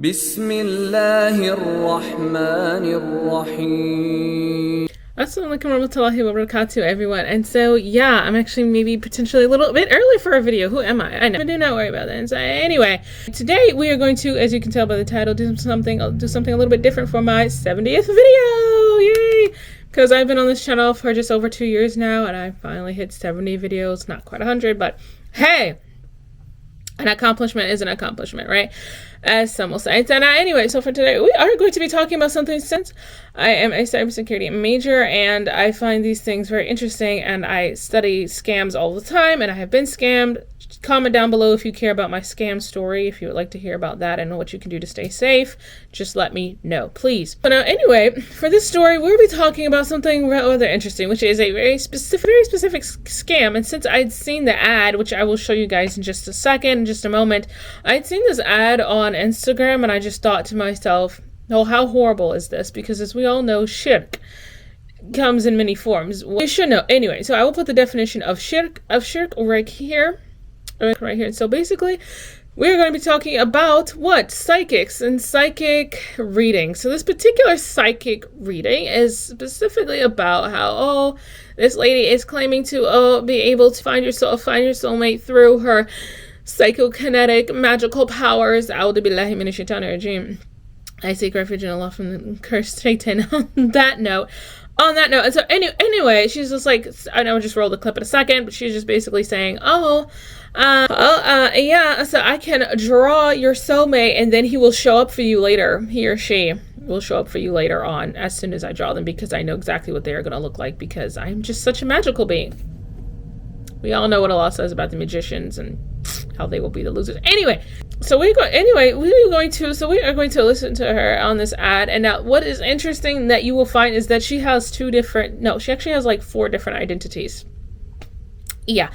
Bismillahir Rahmanir Rahim. Assalamualaikum warahmatullahi wabarakatuh, everyone. And so, yeah, I'm actually maybe potentially a little bit early for a video. Who am I? I know. But do not worry about that. And so, anyway, today we are going to, as you can tell by the title, do something a little bit different for my 70th video. Yay! Because I've been on this channel for just over 2 years now, and I finally hit 70 videos. Not quite 100, but hey, an accomplishment is an accomplishment, right? As some will say. And anyway, so for today, we are going to be talking about something, since I am a cybersecurity major and I find these things very interesting, and I study scams all the time, and I have been scammed. Comment down below if you care about my scam story, if you would like to hear about that and know what you can do to stay safe. Just let me know, please. But anyway, for this story, we'll be talking about something rather interesting, which is a very specific scam. And since I'd seen the ad, which I will show you guys in just a second, in just a moment, I'd seen this ad on Instagram, and I just thought to myself, oh, how horrible is this? Because as we all know, SHIRK comes in many forms. You should know. Anyway, so I will put the definition of SHIRK right here. Right here. So basically, we're going to be talking about what? Psychics and psychic reading. So this particular psychic reading is specifically about how, this lady is claiming to, be able to find your soulmate through her psychokinetic magical powers. A'udhu billahi minash shaitanir rajim. I seek refuge in Allah from the cursed Satan. On that note, and so anyway, she's just like, I know I just rolled the clip in a second, but she's just basically saying, yeah, so I can draw your soulmate, and then he will show up for you later. He or she will show up for you later on, as soon as I draw them, because I know exactly what they are going to look like, because I'm just such a magical being. We all know what Allah says about the magicians and how they will be the losers. Anyway, we are going to listen to her on this ad. And now what is interesting that you will find is that she has she actually has like 4 different identities. Yeah.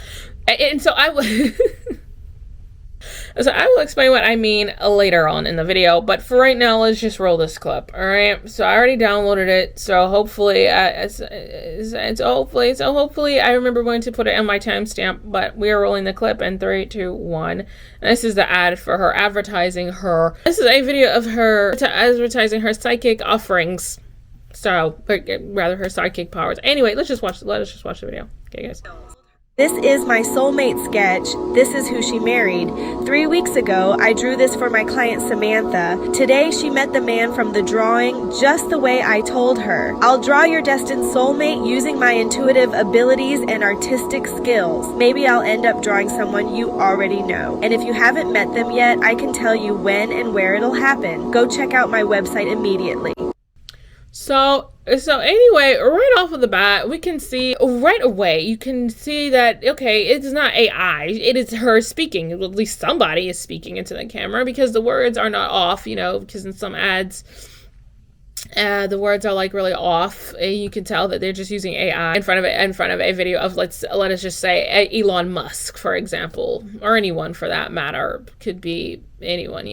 And so I will explain what I mean later on in the video, but for right now, let's just roll this clip. All right. So I already downloaded it. So hopefully, hopefully I remember going to put it on my timestamp, but we are rolling the clip in 3, 2, 1. And this is the ad for her advertising her. This is a video of her advertising her psychic offerings. So, rather her psychic powers. Anyway, let us just watch the video. Okay, guys. This is my soulmate sketch. This is who she married. 3 weeks ago, I drew this for my client Samantha. Today, she met the man from the drawing just the way I told her. I'll draw your destined soulmate using my intuitive abilities and artistic skills. Maybe I'll end up drawing someone you already know. And if you haven't met them yet, I can tell you when and where it'll happen. Go check out my website immediately. So anyway, right off of the bat, we can see right away, you can see that, okay, it's not AI, it is her speaking. At least somebody is speaking into the camera, because the words are not off, because in some ads, the words are like really off. You can tell that they're just using AI in front of a video of, let us just say, Elon Musk, for example, or anyone for that matter. Could be anyone,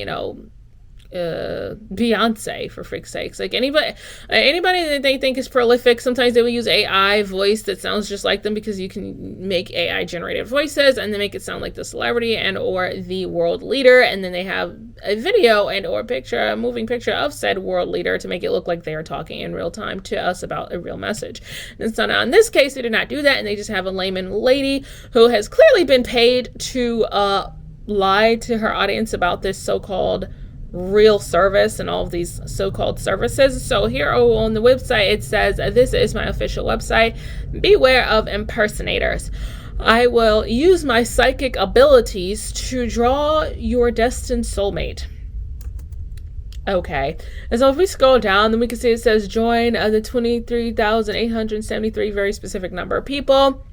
Beyonce, for freak's sakes. Like anybody that they think is prolific, sometimes they will use AI voice that sounds just like them, because you can make AI generated voices and then make it sound like the celebrity and or the world leader, and then they have a video and or a moving picture of said world leader to make it look like they are talking in real time to us about a real message. And so now in this case, they did not do that, and they just have a layman lady who has clearly been paid to lie to her audience about this so-called real service and all of these so-called services. So here on the website, it says, this is my official website. Beware of impersonators. I will use my psychic abilities to draw your destined soulmate. Okay. And so if we scroll down, then we can see it says join the 23,873 very specific number of people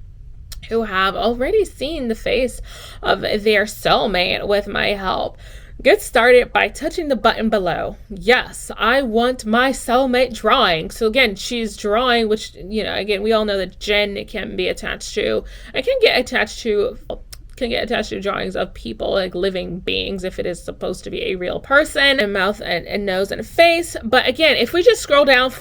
who have already seen the face of their soulmate with my help. Get started by touching the button below. Yes, I want my soulmate drawing. So again, she's drawing, which, again, we all know that Jen can get attached to drawings of people, like living beings, if it is supposed to be a real person, and mouth and nose and face. But again, if we just scroll down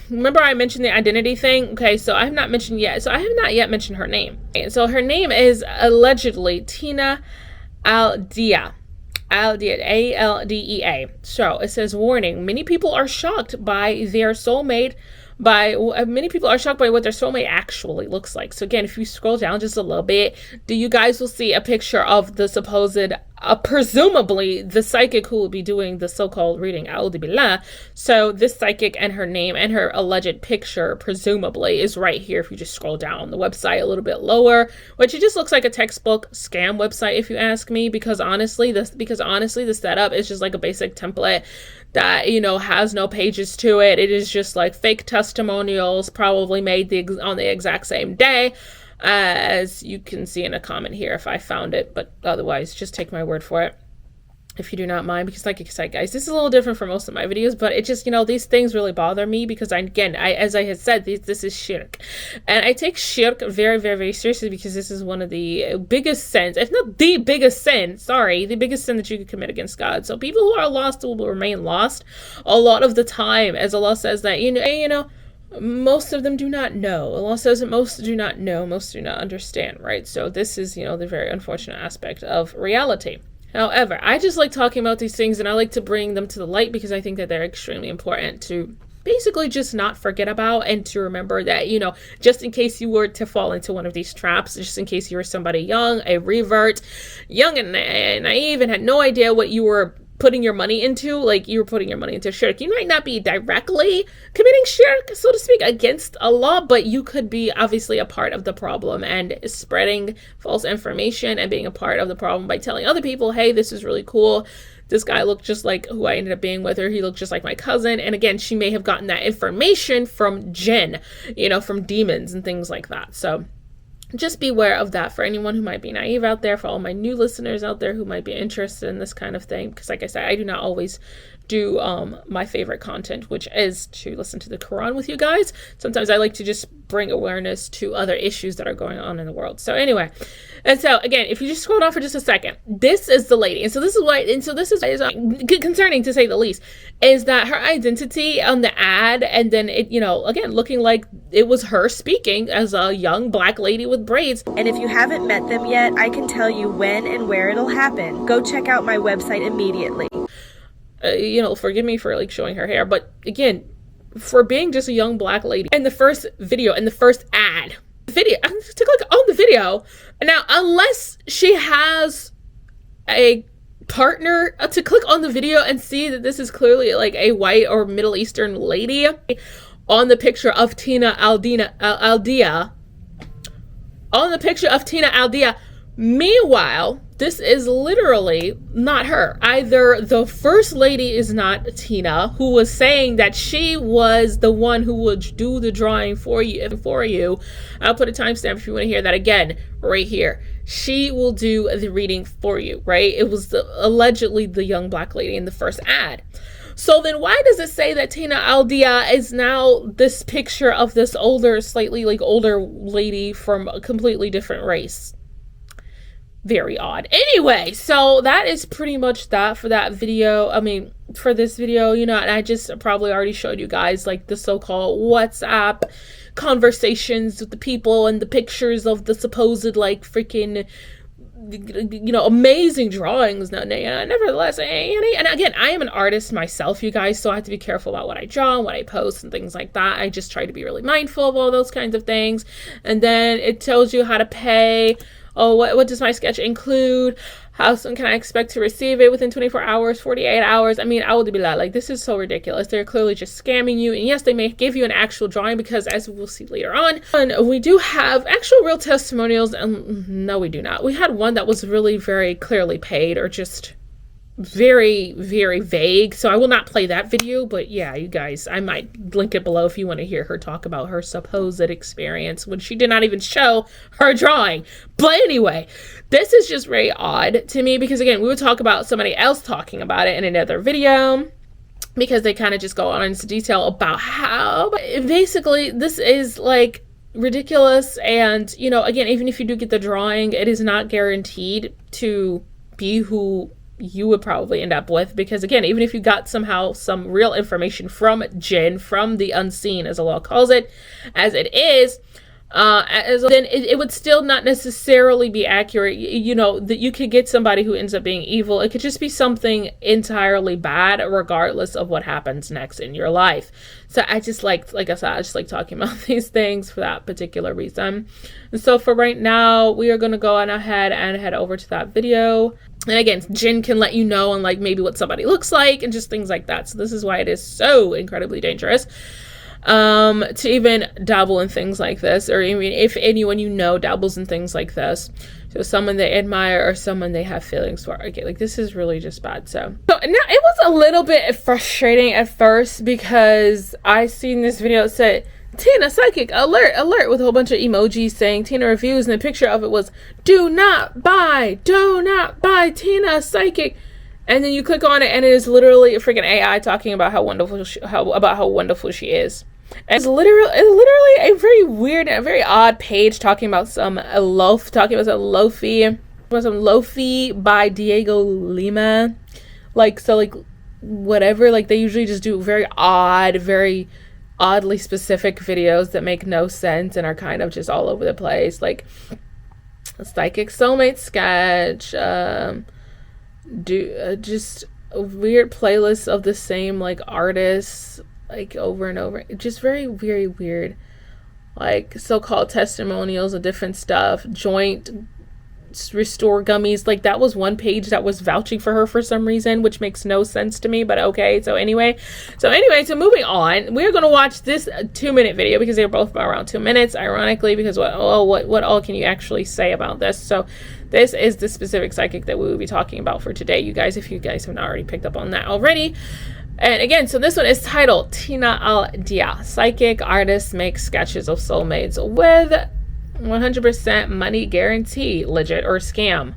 remember I mentioned the identity thing? Okay, so I have not mentioned yet. So I have not yet mentioned her name. And so her name is allegedly Tina Aldea. Aldea, Aldea. So it says, warning, many people are shocked by their soulmate many people are shocked by what their soulmate actually looks like. So again, if you scroll down just a little bit, you guys will see a picture of the supposed, presumably the psychic who will be doing the so-called reading, Alhamdulillah. So this psychic and her name and her alleged picture, presumably, is right here. If you just scroll down on the website a little bit lower, which it just looks like a textbook scam website, if you ask me, because honestly, the setup is just like a basic template that, you know, has no pages to it. It is just like fake testimonials, probably made on the exact same day, as you can see in a comment here if I found it, but otherwise just take my word for it if you do not mind, because like I said, guys, this is a little different from most of my videos, but it just, you know, these things really bother me because as I had said, this is shirk, and I take shirk very, very, very seriously, because this is one of the biggest sins, if not the biggest sin, the biggest sin that you could commit against God. So people who are lost will remain lost a lot of the time, as Allah says that, you know, most of them do not know. Allah says that most do not know, most do not understand, right? So this is, you know, the very unfortunate aspect of reality. However, I just like talking about these things, and I like to bring them to the light because I think that they're extremely important to basically just not forget about, and to remember that, you know, just in case you were to fall into one of these traps, just in case you were somebody young, a revert, young and naive, and had no idea what you were putting your money into, like you were putting your money into shirk. You might not be directly committing shirk, so to speak, against Allah, but you could be obviously a part of the problem and spreading false information and being a part of the problem by telling other people, hey, this is really cool. This guy looked just like who I ended up being with, or he looked just like my cousin. And again, she may have gotten that information from jinn, you know, from demons and things like that. So just beware of that for anyone who might be naive out there, for all my new listeners out there who might be interested in this kind of thing. Because like I said, I do not always do my favorite content, which is to listen to the Quran with you guys. Sometimes I like to just bring awareness to other issues that are going on in the world. So anyway, and so again, if you just scroll down for just a second, this is the lady. And so this is concerning, to say the least, is that her identity on the ad, and then it, you know, again, looking like it was her speaking as a young black lady with braids. And if you haven't met them yet, I can tell you when and where it'll happen. Go check out my website immediately. You know, forgive me for like showing her hair, but again, for being just a young black lady in the first video, in the first ad video, to click on the video. Now, unless she has a partner, to click on the video and see that this is clearly like a white or Middle Eastern lady on the picture of Aldea, on the picture of Aldea. Meanwhile, this is literally not her. Either the first lady is not Tina, who was saying that she was the one who would do the drawing for you. I'll put a timestamp if you want to hear that again, right here. She will do the reading for you, right? It was allegedly the young black lady in the first ad. So then why does it say that Aldea is now this picture of this older, slightly like older lady from a completely different race? Very odd. Anyway, so that is pretty much that for that video. I mean, for this video, you know, and I just probably already showed you guys like the so-called WhatsApp conversations with the people and the pictures of the supposed like freaking, you know, amazing drawings. Nevertheless, and again, I am an artist myself, you guys, so I have to be careful about what I draw and what I post and things like that. I just try to be really mindful of all those kinds of things. And then it tells you how to pay. Oh, what does my sketch include? How soon can I expect to receive it? Within 24 hours, 48 hours. I mean, I would be like, this is so ridiculous. They're clearly just scamming you. And yes, they may give you an actual drawing, because as we'll see later on, we do have actual real testimonials. And no, we do not. We had one that was really very clearly paid, or just very, very vague. So I will not play that video, but yeah, you guys, I might link it below if you want to hear her talk about her supposed experience when she did not even show her drawing. But anyway, this is just very odd to me, because again, we would talk about somebody else talking about it in another video, because they kind of just go on into detail about how basically this is like ridiculous. And, you know, again, even if you do get the drawing, it is not guaranteed to be who you would probably end up with, because again, even if you got somehow some real information from jinn, from the unseen, as Allah calls it, as it is, then it would still not necessarily be accurate. You know, that you could get somebody who ends up being evil. It could just be something entirely bad, regardless of what happens next in your life. So I just like I said, I just like talking about these things for that particular reason. And so for right now, we are going to go on ahead and head over to that video. And again, Jinn can let you know on like maybe what somebody looks like and just things like that. So this is why it is so incredibly dangerous to even dabble in things like this, or even if anyone you know dabbles in things like this, so someone they admire or someone they have feelings for. Okay, like this is really just bad. So now it was a little bit frustrating at first because I seen this video that said Tina psychic alert with a whole bunch of emojis saying Tina reviews, and the picture of it was do not buy Tina psychic. And then you click on it, and it is literally a freaking AI talking about how wonderful she is. And it's literally a very weird and very odd page talking about some lofi by Diego Lima, like whatever. Like they usually just do very oddly specific videos that make no sense and are kind of just all over the place, like a psychic soulmate sketch. Just a weird playlist of the same like artists like over and over, just very weird, like so-called testimonials of different stuff, joint restore gummies. Like that was one page that was vouching for her for some reason, which makes no sense to me, but okay. So anyway, moving on, we're going to watch this 2-minute video because they're both about around 2 minutes, ironically, because what all can you actually say about this? So this is the specific psychic that we will be talking about for today, you guys, if you guys have not already picked up on that already. And again, so this one is titled Tina Aldea, psychic artist makes sketches of soulmates with 100% money guarantee, legit or scam.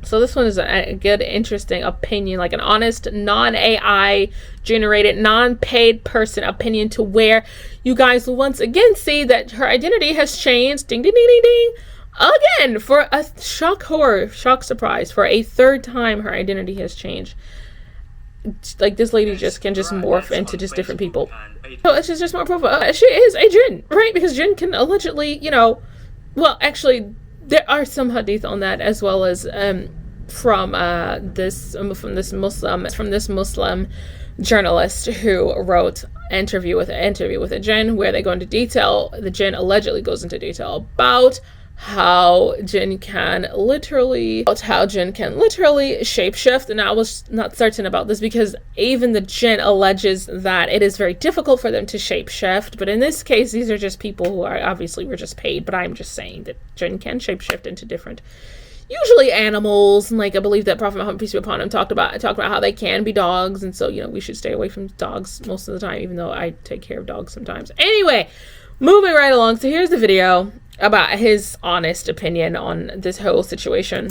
So this one is a good, interesting opinion, like an honest, non-AI generated, non-paid person opinion, to where you guys will once again see that her identity has changed. Ding, ding, ding, ding, ding. Again, for a shock surprise, for a third time, her identity has changed. Like this lady can just morph into just different people. So it's just more proof. She is a jinn, right? Because jinn can allegedly, well, actually, there are some hadith on that, as well as from this Muslim journalist who wrote interview with a jinn, where they go into detail. The jinn allegedly goes into detail about how jinn can literally shapeshift. And I was not certain about this because even the jinn alleges that it is very difficult for them to shapeshift. But in this case, these are just people who are obviously were just paid. But I'm just saying that jinn can shapeshift into different, usually animals. And like I believe that Prophet Muhammad, peace be upon him, talked about how they can be dogs. And so we should stay away from dogs most of the time, even though I take care of dogs sometimes. Anyway, moving right along. So here's the video about his honest opinion on this whole situation.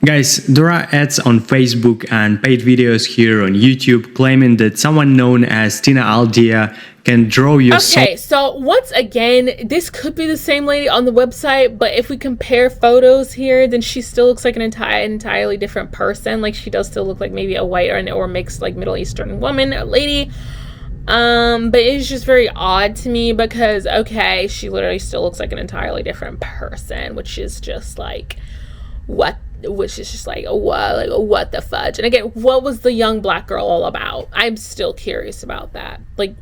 Guys, there are ads on Facebook and paid videos here on YouTube claiming that someone known as Tina Aldea can draw your Okay, so once again, this could be the same lady on the website, but if we compare photos here, then she still looks like an entirely different person. Like she does still look like maybe a white or mixed like Middle Eastern woman or lady. But it's just very odd to me because, okay, she literally still looks like an entirely different person, which is just like, what the fudge? And again, what was the young black girl all about? I'm still curious about that. Like,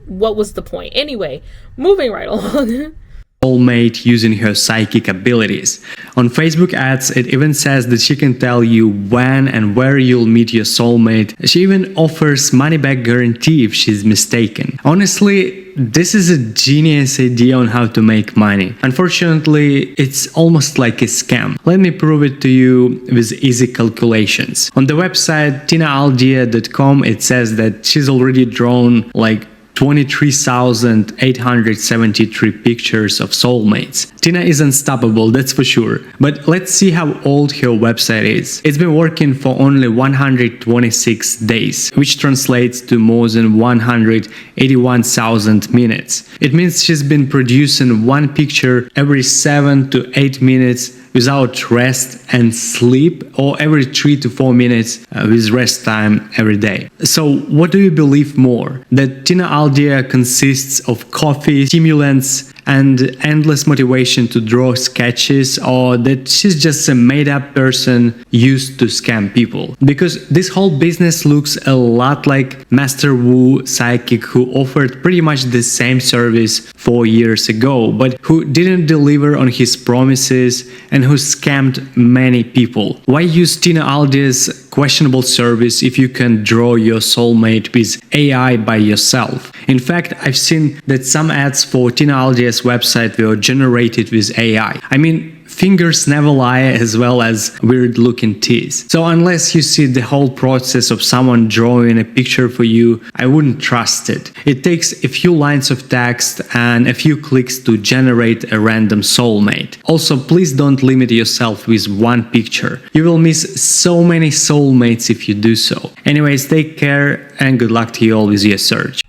what was the point? Anyway, moving right along. Soulmate using her psychic abilities. On Facebook ads, it even says that she can tell you when and where you'll meet your soulmate. She even offers money-back guarantee if she's mistaken. Honestly, this is a genius idea on how to make money. Unfortunately, it's almost like a scam. Let me prove it to you with easy calculations. On the website tinaaldea.com, it says that she's already drawn like 23,873 pictures of soulmates. Tina is unstoppable, that's for sure. But let's see how old her website is. It's been working for only 126 days, which translates to more than 181,000 minutes. It means she's been producing one picture every 7 to 8 minutes without rest and sleep, or every 3 to 4 minutes with rest time every day. So what do you believe more? That Tina Aldea consists of coffee, stimulants, and endless motivation to draw sketches, or that she's just a made-up person used to scam people. Because this whole business looks a lot like Master Wu Psychic, who offered pretty much the same service 4 years ago, but who didn't deliver on his promises and who scammed many people. Why use Tina Aldea's questionable service if you can draw your soulmate with AI by yourself? In fact, I've seen that some ads for Tina Aldea's website were generated with AI. I mean, fingers never lie, as well as weird looking teeth. So unless you see the whole process of someone drawing a picture for you, I wouldn't trust it. It takes a few lines of text and a few clicks to generate a random soulmate. Also, please don't limit yourself with one picture. You will miss so many soulmates if you do so. Anyways, take care and good luck to you all with your search.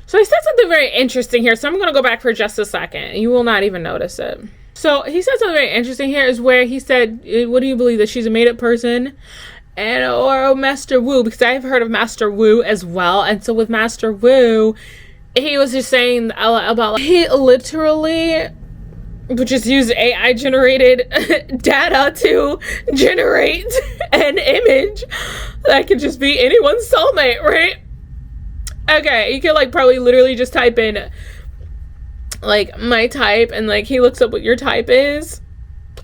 So he said something very interesting here, so I'm going to go back for just a second. You will not even notice it. So he said something very interesting here is where he said, what do you believe, that she's a made-up person? And or Master Wu, because I've heard of Master Wu as well. And so with Master Wu, he was just saying about, he literally just used AI generated data to generate an image that could just be anyone's soulmate, right? Okay, you could like probably literally just type in like my type, and like he looks up what your type is,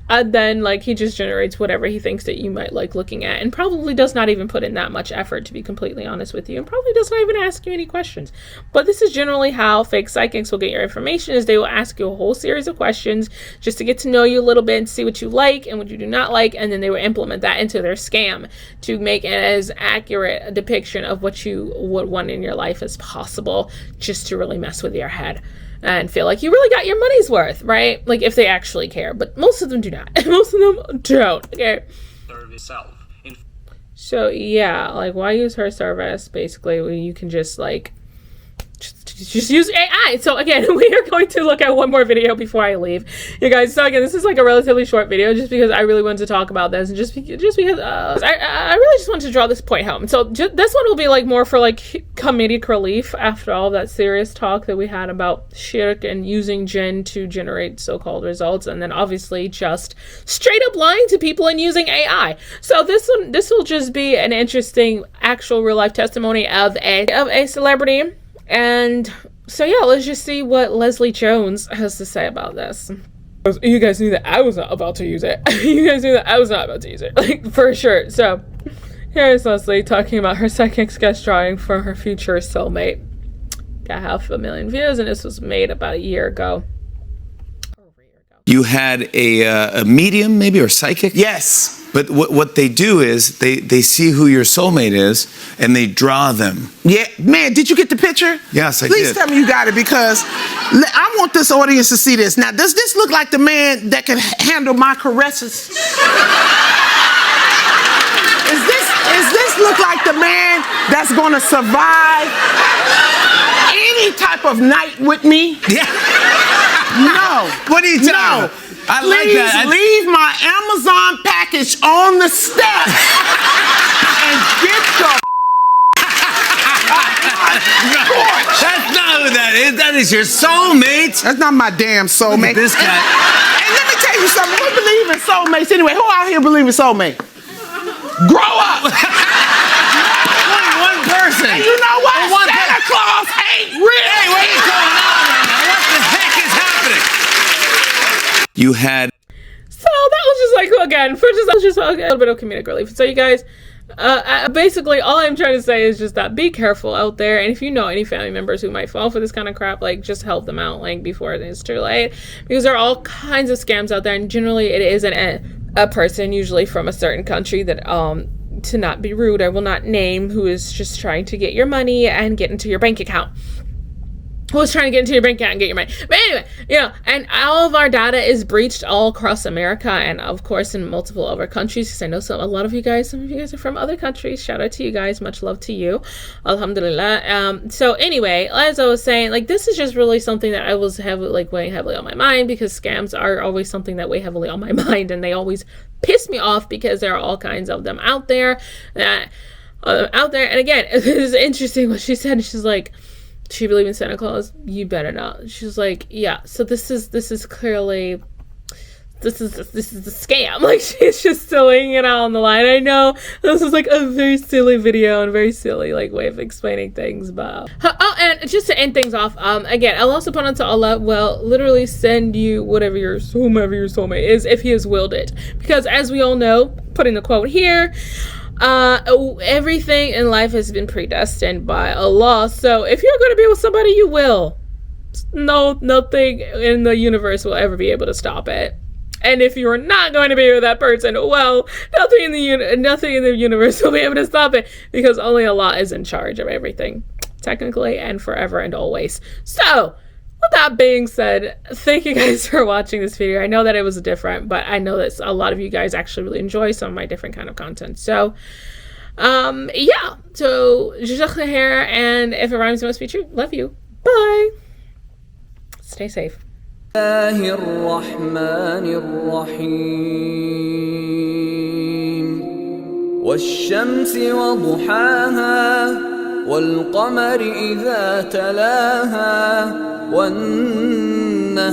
and then like he just generates whatever he thinks that you might like looking at, and probably does not even put in that much effort, to be completely honest with you, and probably does not even ask you any questions. But this is generally how fake psychics will get your information, is they will ask you a whole series of questions just to get to know you a little bit and see what you like and what you do not like, and then they will implement that into their scam to make it as accurate a depiction of what you would want in your life as possible, just to really mess with your head and feel like you really got your money's worth, right? Like if they actually care, but most of them do not. Most of them don't. Okay. So yeah, like why use her service? Basically, you can just like just use AI. So again, we are going to look at one more video before I leave, you guys. So again, this is like a relatively short video, just because I really wanted to talk about this, and just because I really just wanted to draw this point home. So this one will be like more for like comedic relief after all that serious talk that we had about SHIRK and using jinn to generate so-called results, and then obviously just straight up lying to people and using AI. So this will just be an interesting actual real life testimony of a celebrity. And so yeah, let's just see what Leslie Jones has to say about this. You guys knew that I was not about to use it. You guys knew that I was not about to use it, like for sure. So here's Leslie talking about her psychic sketch drawing for her future soulmate. Got 500,000 views, and this was made about a year ago. You had a medium, maybe, or psychic? Yes. But what they do is they see who your soulmate is and they draw them. Yeah, man, did you get the picture? Yes, I Please did. tell me you got it, because I want this audience to see this. Now, does this look like the man that can handle my caresses? Is this look like the man that's gonna survive any type of night with me? Yeah. No. What are you talking about? I like that. Please leave my Amazon package on the step and get the That's not who that is. That is your soulmate. That's not my damn soulmate. Look at this guy. And let me tell you something. Who believe in soulmates anyway? Who out here believe in soulmate? Grow up. One person. And you know what? Santa Claus ain't real. Hey, what is going on right now? What the heck is happening? You had. So that was just like, again, for just a little bit of comedic relief. So you guys, basically all I'm trying to say is just that be careful out there, and if you know any family members who might fall for this kind of crap, like just help them out, like before it's too late, because there are all kinds of scams out there, and generally it is a person, usually from a certain country, that to not be rude, I will not name, who is just trying to get your money and get into your bank account. Who's trying to get into your bank account and get your money. But anyway, you know, and all of our data is breached all across America, and of course in multiple other countries, because I know some of you guys are from other countries. Shout out to you guys. Much love to you. Alhamdulillah. So anyway, as I was saying, like, this is just really something that I was weighing heavily on my mind, because scams are always something that weigh heavily on my mind, and they always piss me off because there are all kinds of them out there. And again, it is interesting what she said. She's like, she believe in Santa Claus? You better not. She's like, yeah, so this is clearly this is the scam. Like, she's just still laying it out on the line. I know this is like a very silly video and very silly like way of explaining things, but oh, and just to end things off, again, Allah subhanahu wa ta'ala will literally send you whomever your soulmate is, if he has willed it, because as we all know, putting the quote here, everything in life has been predestined by Allah. So if you're going to be with somebody, you will. Nothing in the universe will ever be able to stop it. And if you're not going to be with that person, well, nothing in the universe will be able to stop it, because only Allah is in charge of everything, technically, and forever and always. So, with that being said, thank you guys for watching this video. I know that it was different, but I know that a lot of you guys actually really enjoy some of my different kind of content. So, yeah. So, Jazakallah, and if it rhymes, it must be true. Love you. Bye. Stay safe. الله الرحمن الرحيم والشمس وضحاها والقمر إذا تلاها والنهار